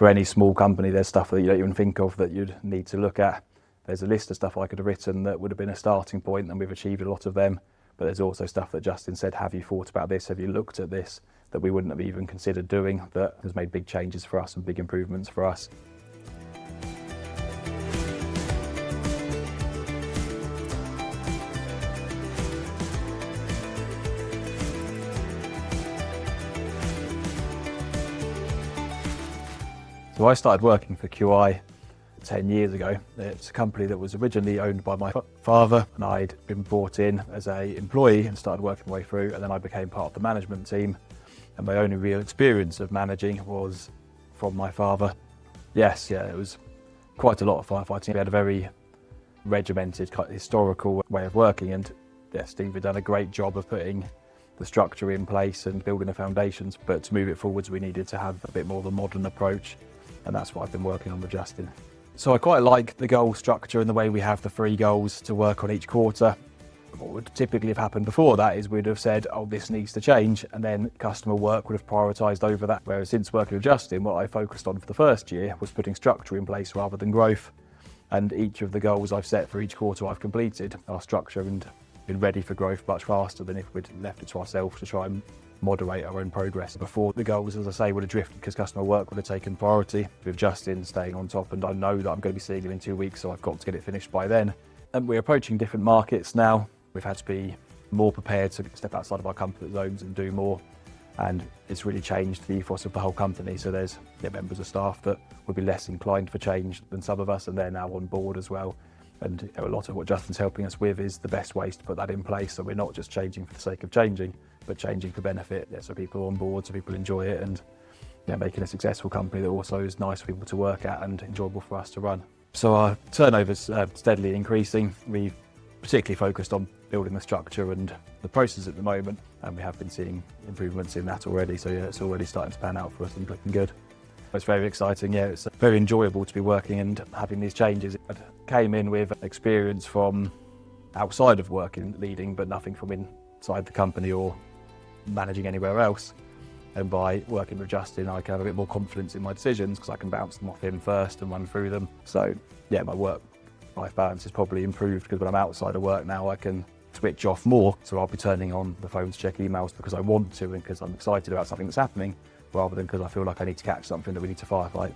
for any small company, there's stuff that you don't even think of that you'd need to look at. There's a list of stuff I could have written that would have been a starting point, and we've achieved a lot of them. But there's also stuff that Justin said, have you thought about this? Have you looked at this? That we wouldn't have even considered doing, that has made big changes for us and big improvements for us. So I started working for QI 10 years ago. It's a company that was originally owned by my father, and I'd been brought in as an employee and started working my way through, and then I became part of the management team. And my only real experience of managing was from my father. Yes, it was quite a lot of firefighting. We had a very regimented, historical way of working, and Steve had done a great job of putting the structure in place and building the foundations, but to move it forwards we needed to have a bit more of a modern approach, and that's what I've been working on with Justin. So I quite like the goal structure and the way we have the 3 goals to work on each quarter. What would typically have happened before that is we'd have said, oh, this needs to change, and then customer work would have prioritised over that. Whereas since working with Justin, what I focused on for the first year was putting structure in place rather than growth. And each of the goals I've set for each quarter I've completed are structure and been ready for growth much faster than if we'd left it to ourselves to try and moderate our own progress. Before, the goals, as I say, would have drifted because customer work would have taken priority. With Justin staying on top, and I know that I'm going to be seeing him in 2 weeks, so I've got to get it finished by then. And we're approaching different markets now. We've had to be more prepared to step outside of our comfort zones and do more. And it's really changed the ethos of the whole company. So there's members of staff that would be less inclined for change than some of us, and they're now on board as well. And a lot of what Justin's helping us with is the best ways to put that in place. So we're not just changing for the sake of changing, but changing for benefit. So people are on board, so people enjoy it, and making a successful company that also is nice for people to work at and enjoyable for us to run. So our turnover's steadily increasing. We've particularly focused on building the structure and the process at the moment, and we have been seeing improvements in that already. So it's already starting to pan out for us and looking good. It's very exciting, it's very enjoyable to be working and having these changes. I came in with experience from outside of working, leading, but nothing from inside the company or managing anywhere else. And by working with Justin, I can have a bit more confidence in my decisions because I can bounce them off him first and run through them. So my work-life balance is probably improved because when I'm outside of work now, I can switch off more. So I'll be turning on the phone to check emails because I want to and because I'm excited about something that's happening, rather than because I feel like I need to catch something that we need to firefight.